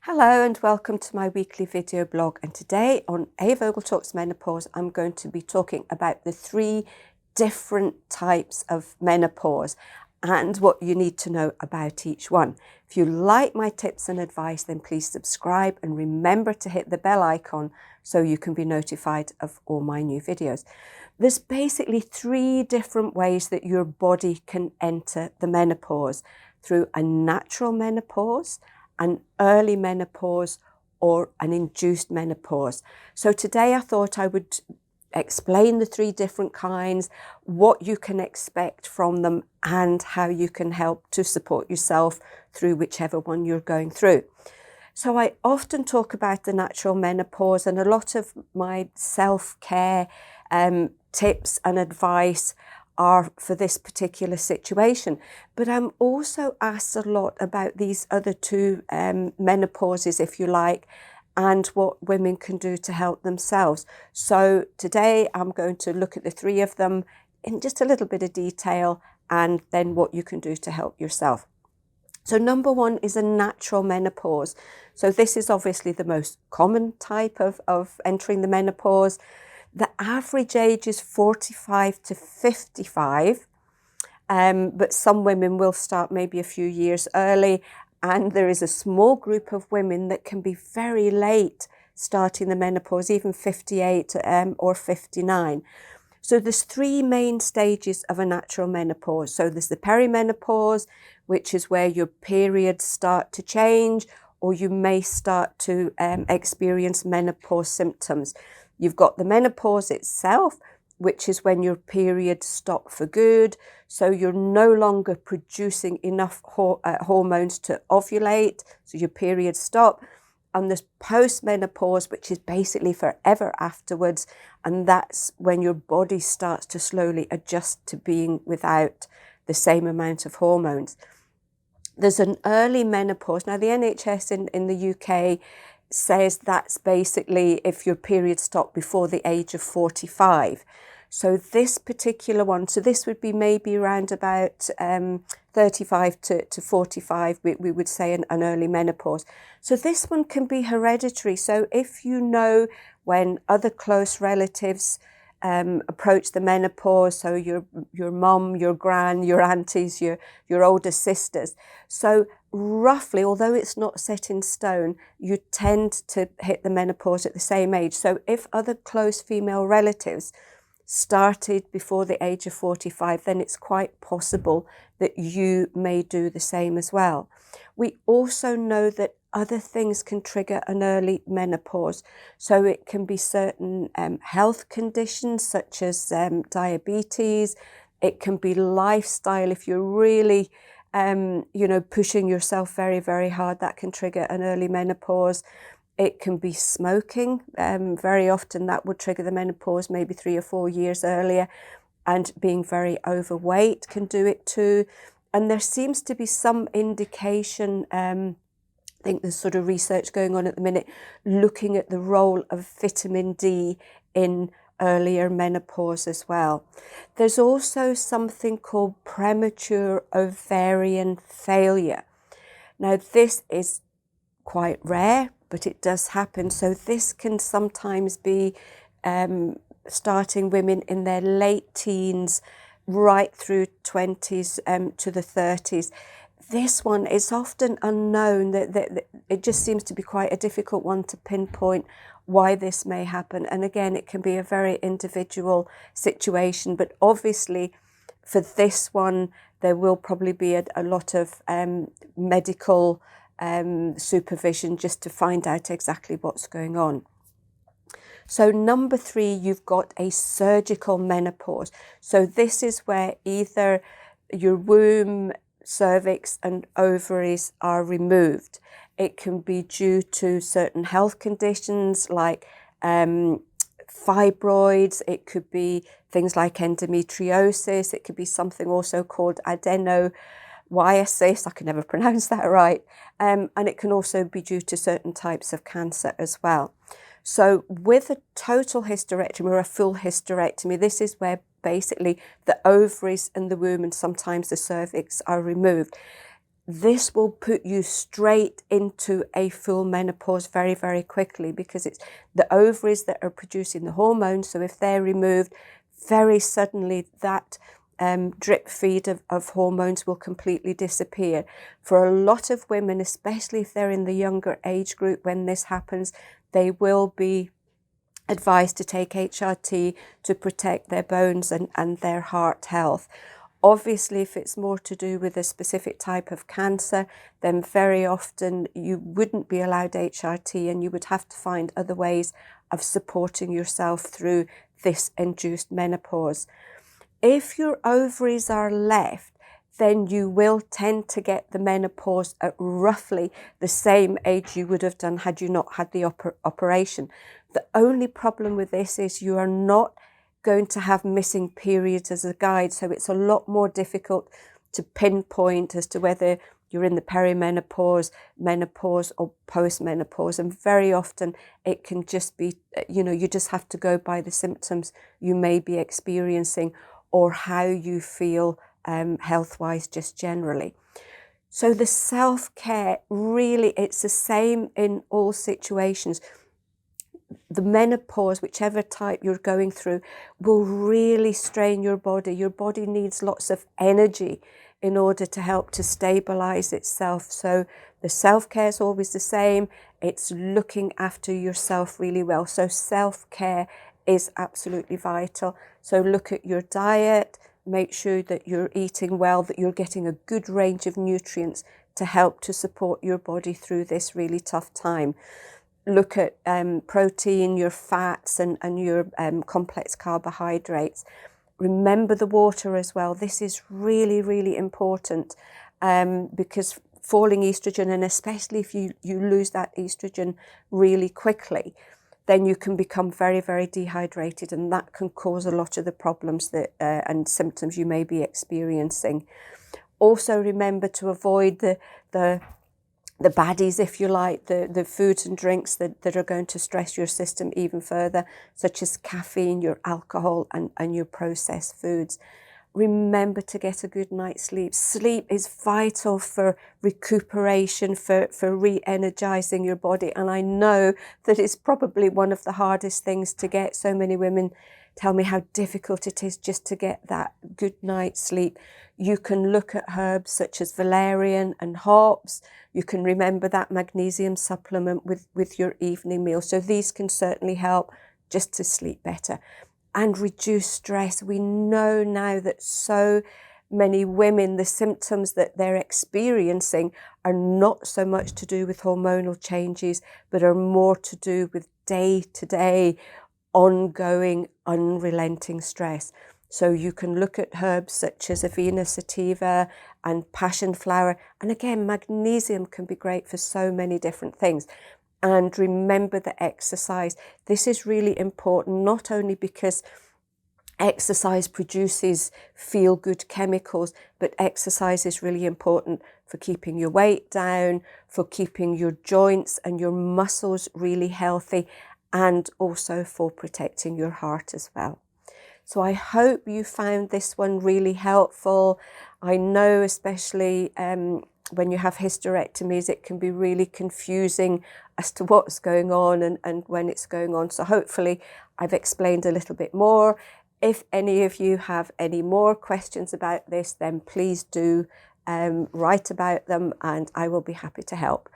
Hello and welcome to my weekly video blog, and today on A Vogel Talks Menopause I'm going to be talking about the 3 different types of menopause and what you need to know about each one. If you like my tips and advice, then please subscribe and remember to hit the bell icon so you can be notified of all my new videos. There's basically 3 different ways that your body can enter the menopause: through a natural menopause, an early menopause, or an induced menopause. So today I thought I would explain the 3 different kinds, what you can expect from them, and how you can help to support yourself through whichever one you're going through. So I often talk about the natural menopause, and a lot of my self-care tips and advice are for this particular situation. But I'm also asked a lot about these other 2 menopauses, if you like, and what women can do to help themselves. So today I'm going to look at the 3 of them in just a little bit of detail, and then what you can do to help yourself. So number 1 is a natural menopause. So this is obviously the most common type of entering the menopause. The average age is 45 to 55, but some women will start maybe a few years early, and there is a small group of women that can be very late starting the menopause, even 58 or 59. So there's 3 main stages of a natural menopause. So there's the perimenopause, which is where your periods start to change, or you may start to experience menopause symptoms. You've got the menopause itself, which is when your periods stop for good. So you're no longer producing enough hormones to ovulate, so your periods stop. And there's postmenopause, which is basically forever afterwards, and that's when your body starts to slowly adjust to being without the same amount of hormones. There's an early menopause. Now, the NHS in the UK says that's basically if your period stopped before the age of 45. So this particular one, so this would be maybe around about 35 to 45, we would say an early menopause. So this one can be hereditary. So if you know when other close relatives approach the menopause, so your mum, your gran, your aunties, your older sisters. So roughly, although it's not set in stone, you tend to hit the menopause at the same age. So if other close female relatives started before the age of 45, then it's quite possible that you may do the same as well. We also know that other things can trigger an early menopause. So it can be certain health conditions such as diabetes. It can be lifestyle. If you're really, pushing yourself very, very hard, that can trigger an early menopause. It can be smoking. Very often that would trigger the menopause maybe 3 or 4 years earlier. And being very overweight can do it too. And there seems to be some indication, I think there's sort of research going on at the minute looking at the role of vitamin D in earlier menopause as well. There's also something called premature ovarian failure. Now, this is quite rare, but it does happen. So this can sometimes be starting women in their late teens right through 20s to the 30s. This one is often unknown. That it just seems to be quite a difficult one to pinpoint why this may happen. And again, it can be a very individual situation, but obviously for this one, there will probably be a lot of medical supervision just to find out exactly what's going on. So number 3, you've got a surgical menopause. So this is where either your womb, cervix and ovaries are removed. It can be due to certain health conditions like fibroids. It could be things like endometriosis. It could be something also called adenoviruses. I can never pronounce that right. And it can also be due to certain types of cancer as well. So with a total hysterectomy or a full hysterectomy, this is where basically the ovaries and the womb and sometimes the cervix are removed. this will put you straight into a full menopause very, very quickly, because it's the ovaries that are producing the hormones. So if they're removed, very suddenly that drip feed of hormones will completely disappear. For a lot of women, especially if they're in the younger age group, when this happens, they will be advised to take HRT to protect their bones and their heart health. Obviously, if it's more to do with a specific type of cancer, then very often you wouldn't be allowed HRT, and you would have to find other ways of supporting yourself through this induced menopause. If your ovaries are left, then you will tend to get the menopause at roughly the same age you would have done had you not had the operation. The only problem with this is you are not going to have missing periods as a guide, so it's a lot more difficult to pinpoint as to whether you're in the perimenopause, menopause, or postmenopause. And very often it can just be, you just have to go by the symptoms you may be experiencing or how you feel health-wise just generally. So the self-care, really, it's the same in all situations. The menopause, whichever type you're going through, will really strain your body. Your body needs lots of energy in order to help to stabilize itself. So the self-care is always the same. It's looking after yourself really well. So self-care is absolutely vital. So look at your diet, make sure that you're eating well, that you're getting a good range of nutrients to help to support your body through this really tough time. Look at protein, your fats and your complex carbohydrates. Remember the water as well. This is really, really important because falling estrogen, and especially if you lose that estrogen really quickly, then you can become very, very dehydrated, and that can cause a lot of the problems that and symptoms you may be experiencing. Also remember to avoid the baddies, if you like, the foods and drinks that are going to stress your system even further, such as caffeine, your alcohol, and your processed foods. Remember to get a good night's sleep. Sleep is vital for recuperation, for re-energizing your body. And I know that it's probably one of the hardest things to get. So many women tell me how difficult it is just to get that good night's sleep. You can look at herbs such as valerian and hops. You can remember that magnesium supplement with your evening meal. So these can certainly help just to sleep better and reduce stress. We know now that so many women, the symptoms that they're experiencing are not so much to do with hormonal changes, but are more to do with day-to-day, ongoing, unrelenting stress. So you can look at herbs such as Avena sativa and passion flower. And again, magnesium can be great for so many different things. And remember the exercise. This is really important, not only because exercise produces feel-good chemicals, but exercise is really important for keeping your weight down, for keeping your joints and your muscles really healthy, and also for protecting your heart as well. So I hope you found this one really helpful. I know especially when you have hysterectomies, it can be really confusing as to what's going on and when it's going on. So hopefully I've explained a little bit more. If any of you have any more questions about this, then please do write about them and I will be happy to help.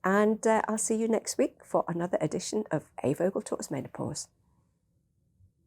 And I'll see you next week for another edition of A. Vogel Talks Menopause.